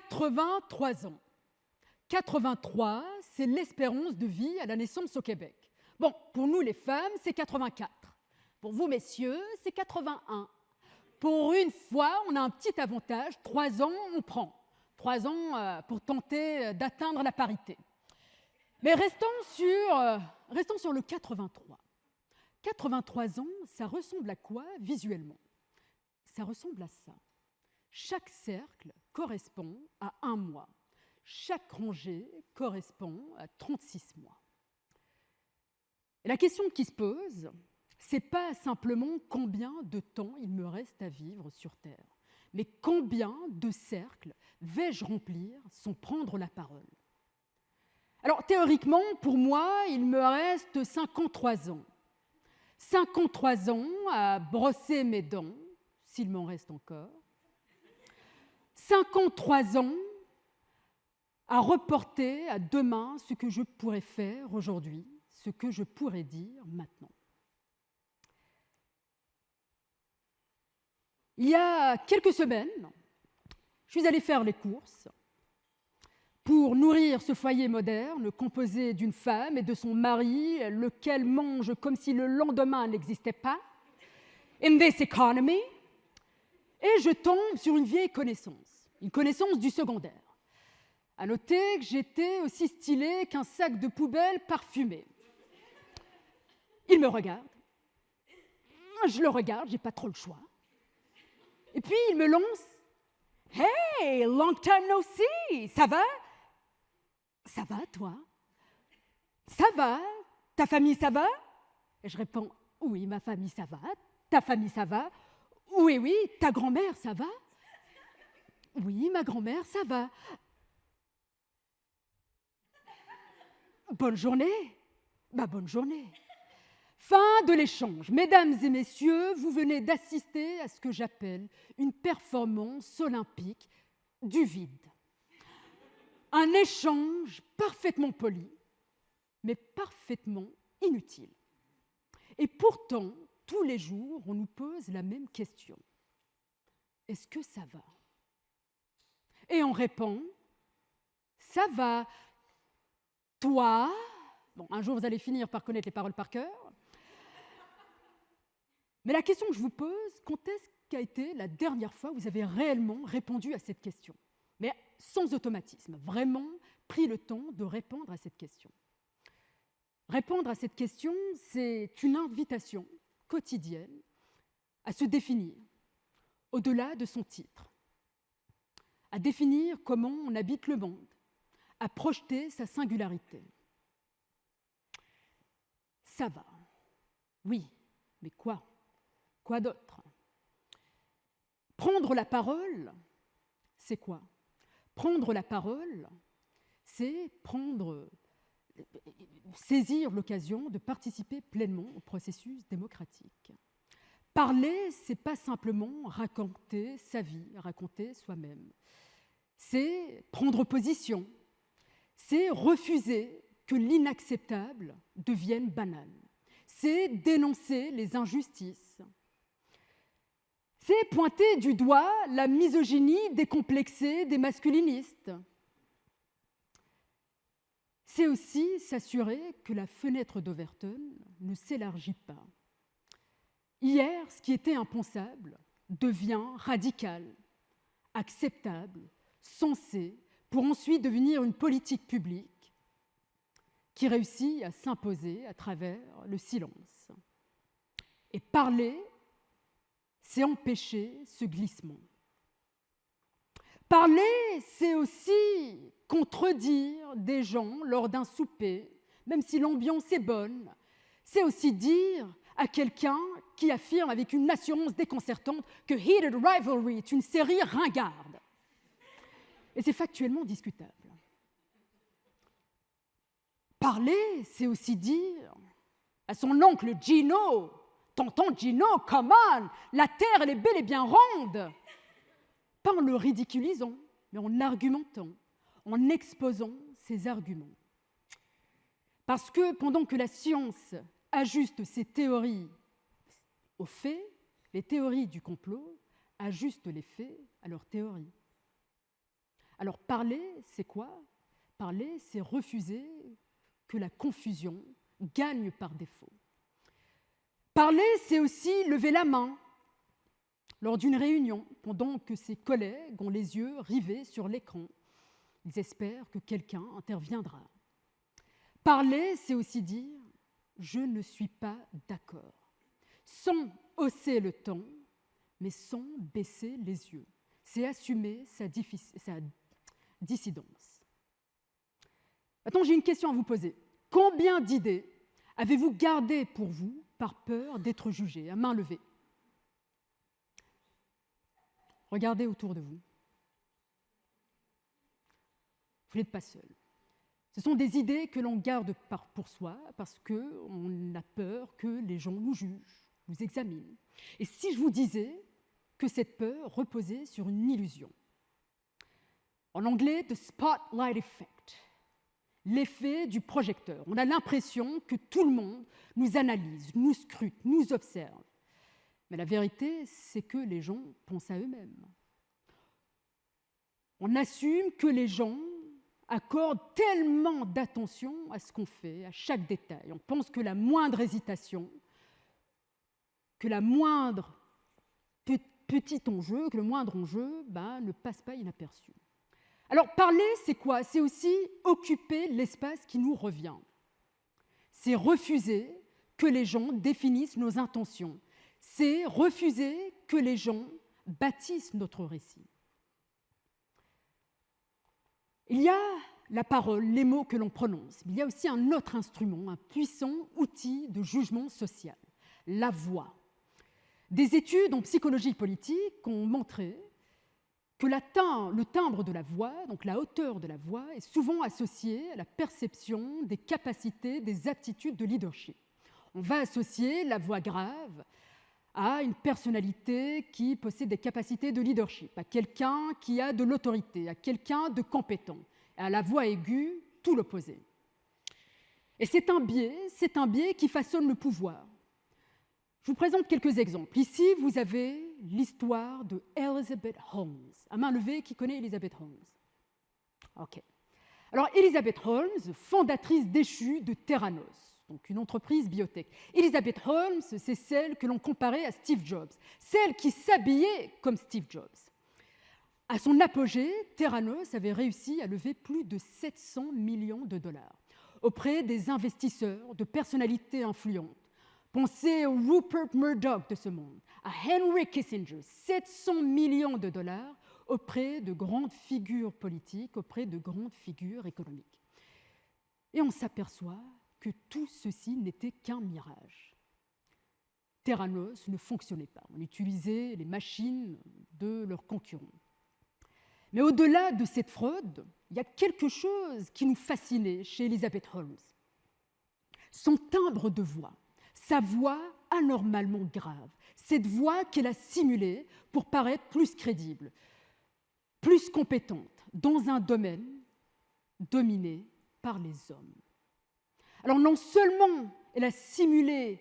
83 ans. 83, c'est l'espérance de vie à la naissance au Québec. Bon, pour nous les femmes, c'est 84. Pour vous, messieurs, c'est 81. Pour une fois, on a un petit avantage. 3 ans, on prend. 3 ans pour tenter d'atteindre la parité. Mais restons sur le 83. 83 ans, ça ressemble à quoi visuellement? Ça ressemble à ça. Chaque cercle correspond à 1 mois. Chaque rangée correspond à 36 mois. Et la question qui se pose, c'est pas simplement combien de temps il me reste à vivre sur Terre, mais combien de cercles vais-je remplir sans prendre la parole? Alors théoriquement, pour moi, il me reste 53 ans. 53 ans à brosser mes dents, s'il m'en reste encore. 53 ans à reporter à demain ce que je pourrais faire aujourd'hui, ce que je pourrais dire maintenant. Il y a quelques semaines, je suis allée faire les courses pour nourrir ce foyer moderne composé d'une femme et de son mari, lequel mange comme si le lendemain n'existait pas, in this economy, et je tombe sur une vieille connaissance, une connaissance du secondaire. À noter que j'étais aussi stylée qu'un sac de poubelle parfumé. Il me regarde, je le regarde, j'ai pas trop le choix. Et puis il me lance « Hey, long time no see, ça va? Ça va, toi? Ça va? Ta famille, ça va? » Et je réponds « Oui, ma famille, ça va. Ta famille, ça va? Oui, oui, ta grand-mère, ça va? Oui, ma grand-mère, ça va. Bonne journée. Bah, bonne journée. » Fin de l'échange. Mesdames et messieurs, vous venez d'assister à ce que j'appelle une performance olympique du vide. Un échange parfaitement poli, mais parfaitement inutile. Et pourtant, tous les jours, on nous pose la même question. Est-ce que ça va? Et on répond, ça va. Toi? Bon, un jour, vous allez finir par connaître les paroles par cœur. Mais la question que je vous pose, quand est-ce qu'a été la dernière fois où vous avez réellement répondu à cette question? Mais sans automatisme, vraiment pris le temps de répondre à cette question. Répondre à cette question, c'est une invitation quotidienne à se définir, au-delà de son titre, à définir comment on habite le monde, à projeter sa singularité. Ça va. Oui, mais quoi? Quoi d'autre? Prendre la parole, c'est quoi? Prendre la parole, c'est saisir l'occasion de participer pleinement au processus démocratique. Parler, c'est pas simplement raconter sa vie, raconter soi-même. C'est prendre position, c'est refuser que l'inacceptable devienne banal. C'est dénoncer les injustices. C'est pointer du doigt la misogynie décomplexée des masculinistes. C'est aussi s'assurer que la fenêtre d'Overton ne s'élargit pas. Hier, ce qui était impensable devient radical, acceptable, sensé, pour ensuite devenir une politique publique qui réussit à s'imposer à travers le silence. Et parler, c'est empêcher ce glissement. Parler, c'est aussi contredire des gens lors d'un souper, même si l'ambiance est bonne. C'est aussi dire à quelqu'un qui affirme avec une assurance déconcertante que Heated Rivalry est une série ringarde. Et c'est factuellement discutable. Parler, c'est aussi dire à son oncle Gino, tonton Gino, come on, la terre elle est bel et bien ronde. Pas en le ridiculisant, mais en argumentant, en exposant ses arguments. Parce que pendant que la science ajuste ses théories aux faits, les théories du complot ajustent les faits à leurs théories. Alors parler, c'est quoi? Parler, c'est refuser que la confusion gagne par défaut. Parler, c'est aussi lever la main lors d'une réunion, pendant que ses collègues ont les yeux rivés sur l'écran. Ils espèrent que quelqu'un interviendra. Parler, c'est aussi dire « je ne suis pas d'accord », sans hausser le ton, mais sans baisser les yeux. C'est assumer sa dissidence. Maintenant, j'ai une question à vous poser. Combien d'idées avez-vous gardées pour vous par peur d'être jugé? À main levée. Regardez autour de vous. Vous n'êtes pas seul. Ce sont des idées que l'on garde pour soi parce qu'on a peur que les gens nous jugent, nous examinent. Et si je vous disais que cette peur reposait sur une illusion? En anglais, the spotlight effect, l'effet du projecteur. On a l'impression que tout le monde nous analyse, nous scrute, nous observe. Mais la vérité, c'est que les gens pensent à eux-mêmes. On assume que les gens accordent tellement d'attention à ce qu'on fait, à chaque détail. On pense que la moindre hésitation, que la moindre petit enjeu, que le moindre enjeu ne passe pas inaperçu. Alors parler, c'est quoi? C'est aussi occuper l'espace qui nous revient. C'est refuser que les gens définissent nos intentions. C'est refuser que les gens bâtissent notre récit. Il y a la parole, les mots que l'on prononce. Il y a aussi un autre instrument, un puissant outil de jugement social, la voix. Des études en psychologie politique ont montré que le timbre de la voix, donc la hauteur de la voix, est souvent associé à la perception des capacités, des aptitudes de leadership. On va associer la voix grave à une personnalité qui possède des capacités de leadership, à quelqu'un qui a de l'autorité, à quelqu'un de compétent, et à la voix aiguë, tout l'opposé. Et c'est un biais qui façonne le pouvoir. Je vous présente quelques exemples. Ici, vous avez l'histoire de Elizabeth Holmes. À main levée, qui connaît Elizabeth Holmes? OK. Alors, Elizabeth Holmes, fondatrice déchue de Theranos, donc une entreprise biotech. Elizabeth Holmes, c'est celle que l'on comparait à Steve Jobs, celle qui s'habillait comme Steve Jobs. À son apogée, Theranos avait réussi à lever plus de 700 millions de dollars auprès des investisseurs, de personnalités influentes. Pensez au Rupert Murdoch de ce monde, à Henry Kissinger, 700 millions de dollars auprès de grandes figures politiques, auprès de grandes figures économiques. Et on s'aperçoit que tout ceci n'était qu'un mirage. Theranos ne fonctionnait pas. On utilisait les machines de leurs concurrents. Mais au-delà de cette fraude, il y a quelque chose qui nous fascinait chez Elizabeth Holmes. Son timbre de voix, sa voix anormalement grave, cette voix qu'elle a simulée pour paraître plus crédible, plus compétente dans un domaine dominé par les hommes. Alors non seulement elle a simulé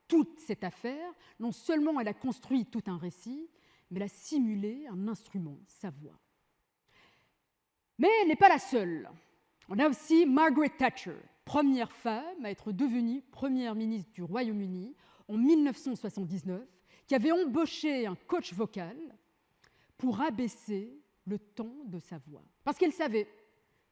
toute cette affaire, non seulement elle a construit tout un récit, mais elle a simulé un instrument, sa voix. Mais elle n'est pas la seule. On a aussi Margaret Thatcher, première femme à être devenue première ministre du Royaume-Uni en 1979, qui avait embauché un coach vocal pour abaisser le ton de sa voix. Parce qu'elle savait,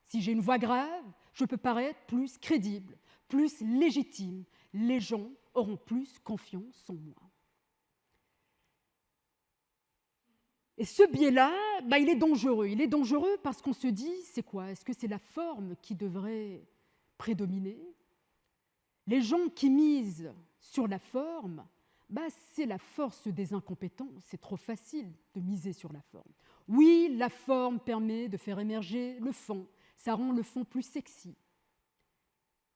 si j'ai une voix grave, je peux paraître plus crédible, plus légitime. Les gens auront plus confiance en moi. Et ce biais-là, il est dangereux. Il est dangereux parce qu'on se dit, c'est quoi? Est-ce que c'est la forme qui devrait prédominer? Les gens qui misent sur la forme, c'est la force des incompétents. C'est trop facile de miser sur la forme. Oui, la forme permet de faire émerger le fond. Ça rend le fond plus sexy.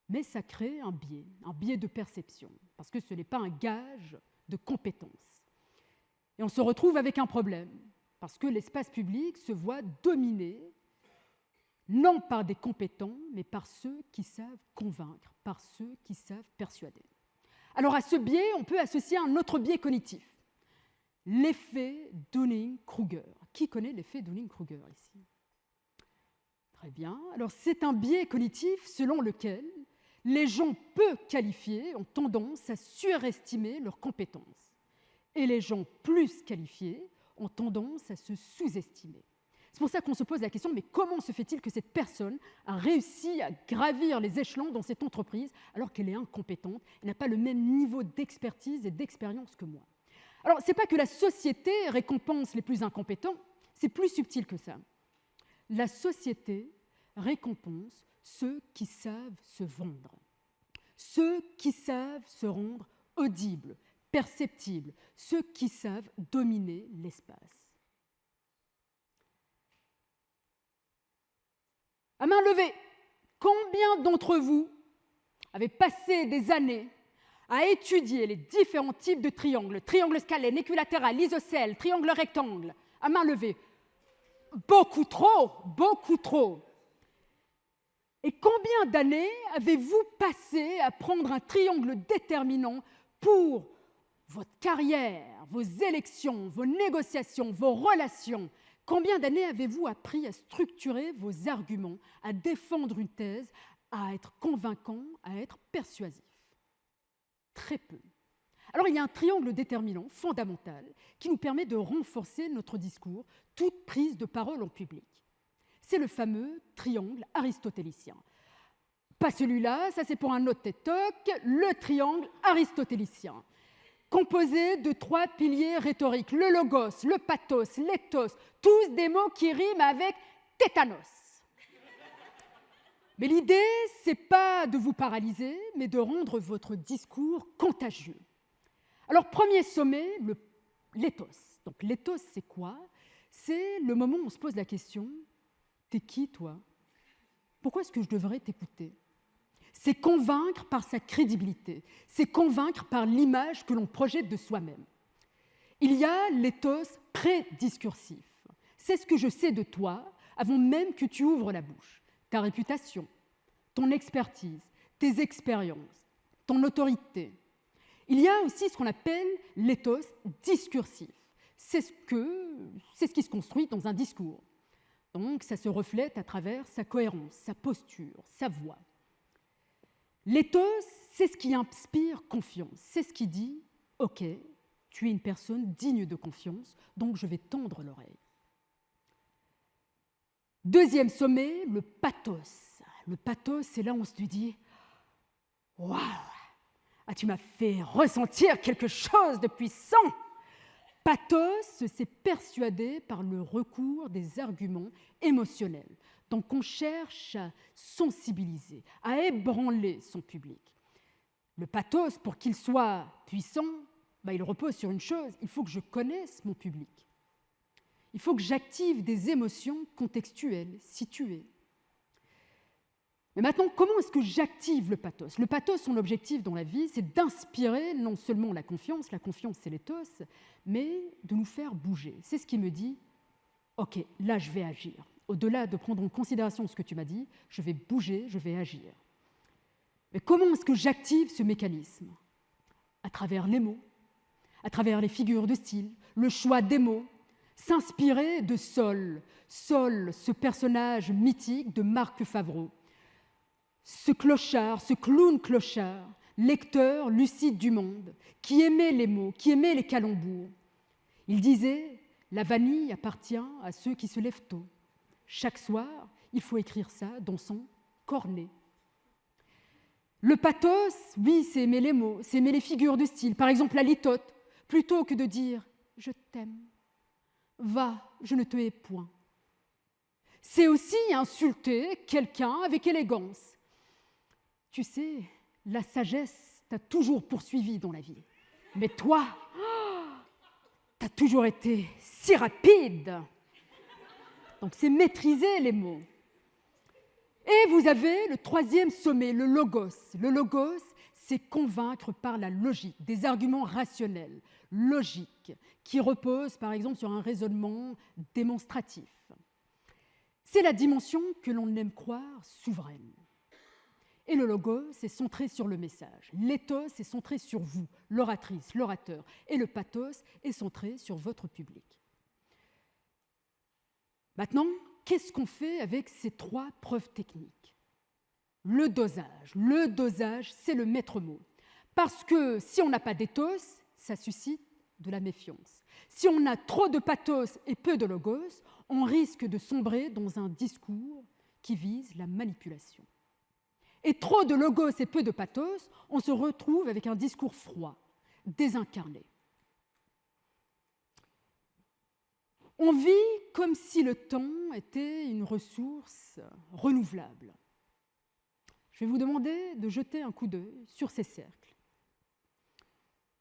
Mais ça crée un biais de perception, parce que ce n'est pas un gage de compétence. Et on se retrouve avec un problème, parce que l'espace public se voit dominé, non par des compétents, mais par ceux qui savent convaincre, par ceux qui savent persuader. Alors à ce biais, on peut associer un autre biais cognitif, l'effet Dunning-Kruger. Qui connaît l'effet Dunning-Kruger ici? Très bien. Alors, c'est un biais cognitif selon lequel les gens peu qualifiés ont tendance à surestimer leurs compétences et les gens plus qualifiés ont tendance à se sous-estimer. C'est pour ça qu'on se pose la question, mais comment se fait-il que cette personne a réussi à gravir les échelons dans cette entreprise alors qu'elle est incompétente et n'a pas le même niveau d'expertise et d'expérience que moi? Alors, ce n'est pas que la société récompense les plus incompétents, c'est plus subtil que ça. La société récompense ceux qui savent se vendre, ceux qui savent se rendre audibles, perceptibles, ceux qui savent dominer l'espace. À main levée, combien d'entre vous avez passé des années à étudier les différents types de triangles, triangle scalène, équilatéral, isocèle, triangle rectangle? À main levée. Beaucoup trop, beaucoup trop. Et combien d'années avez-vous passé à prendre un triangle déterminant pour votre carrière, vos élections, vos négociations, vos relations? Combien d'années avez-vous appris à structurer vos arguments, à défendre une thèse, à être convaincant, à être persuasif? Très peu. Alors, il y a un triangle déterminant, fondamental, qui nous permet de renforcer notre discours, toute prise de parole en public. C'est le fameux triangle aristotélicien. Pas celui-là, ça c'est pour un autre TED Talk, le triangle aristotélicien, composé de 3 piliers rhétoriques, le logos, le pathos, l'ethos, tous des mots qui riment avec tétanos. Mais l'idée, c'est pas de vous paralyser, mais de rendre votre discours contagieux. Alors, premier sommet, l'éthos. Donc, l'éthos, c'est quoi? C'est le moment où on se pose la question, t'es qui, toi? Pourquoi est-ce que je devrais t'écouter? C'est convaincre par sa crédibilité, c'est convaincre par l'image que l'on projette de soi-même. Il y a l'éthos prédiscursif. C'est ce que je sais de toi avant même que tu ouvres la bouche. Ta réputation, ton expertise, tes expériences, ton autorité. Il y a aussi ce qu'on appelle l'éthos discursif. C'est ce qui se construit dans un discours. Donc, ça se reflète à travers sa cohérence, sa posture, sa voix. L'éthos, c'est ce qui inspire confiance. C'est ce qui dit « Ok, tu es une personne digne de confiance, donc je vais tendre l'oreille. » Deuxième sommet, le pathos. Le pathos, c'est là où on se dit « Waouh, tu m'as fait ressentir quelque chose de puissant !» Pathos, c'est persuadé par le recours des arguments émotionnels. Donc on cherche à sensibiliser, à ébranler son public. Le pathos, pour qu'il soit puissant, il repose sur une chose, il faut que je connaisse mon public. Il faut que j'active des émotions contextuelles, situées. Mais maintenant, comment est-ce que j'active le pathos? Le pathos, son objectif dans la vie, c'est d'inspirer non seulement la confiance c'est l'éthos, mais de nous faire bouger. C'est ce qui me dit, ok, là je vais agir. Au-delà de prendre en considération ce que tu m'as dit, je vais bouger, je vais agir. Mais comment est-ce que j'active ce mécanisme? À travers les mots, à travers les figures de style, le choix des mots, s'inspirer de Sol. Sol, ce personnage mythique de Marc Favreau. Ce clochard, ce clown clochard, lecteur lucide du monde, qui aimait les mots, qui aimait les calembours. Il disait « La vanille appartient à ceux qui se lèvent tôt. Chaque soir, il faut écrire ça dans son cornet. » Le pathos, oui, c'est aimer les mots, c'est aimer les figures de style. Par exemple, la litote, plutôt que de dire « Je t'aime, va, je ne te hais point ». C'est aussi insulter quelqu'un avec élégance. Tu sais, la sagesse t'a toujours poursuivi dans la vie. Mais toi, t'as toujours été si rapide. Donc c'est maîtriser les mots. Et vous avez le troisième sommet, le logos. Le logos, c'est convaincre par la logique, des arguments rationnels, logiques, qui reposent par exemple sur un raisonnement démonstratif. C'est la dimension que l'on aime croire souveraine. Et le logos est centré sur le message. L'éthos est centré sur vous, l'oratrice, l'orateur. Et le pathos est centré sur votre public. Maintenant, qu'est-ce qu'on fait avec ces 3 preuves techniques? Le dosage, c'est le maître mot. Parce que si on n'a pas d'éthos, ça suscite de la méfiance. Si on a trop de pathos et peu de logos, on risque de sombrer dans un discours qui vise la manipulation. Et trop de logos et peu de pathos, on se retrouve avec un discours froid, désincarné. On vit comme si le temps était une ressource renouvelable. Je vais vous demander de jeter un coup d'œil sur ces cercles.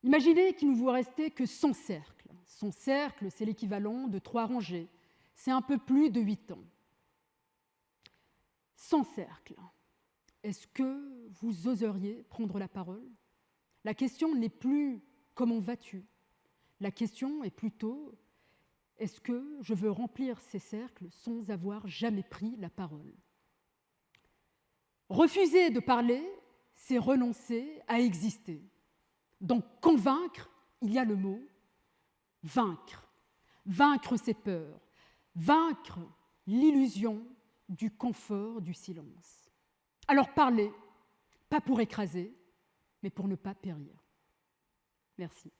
Imaginez qu'il ne vous restait que 100 cercles. 100 cercles, c'est l'équivalent de 3 rangées. C'est un peu plus de 8 ans. 100 cercles. Est-ce que vous oseriez prendre la parole? La question n'est plus « comment vas-tu ?» La question est plutôt « est-ce que je veux remplir ces cercles sans avoir jamais pris la parole ?» Refuser de parler, c'est renoncer à exister. Dans convaincre, il y a le mot vaincre. Vaincre ses peurs, vaincre l'illusion du confort du silence. Alors parlez, pas pour écraser, mais pour ne pas périr. Merci.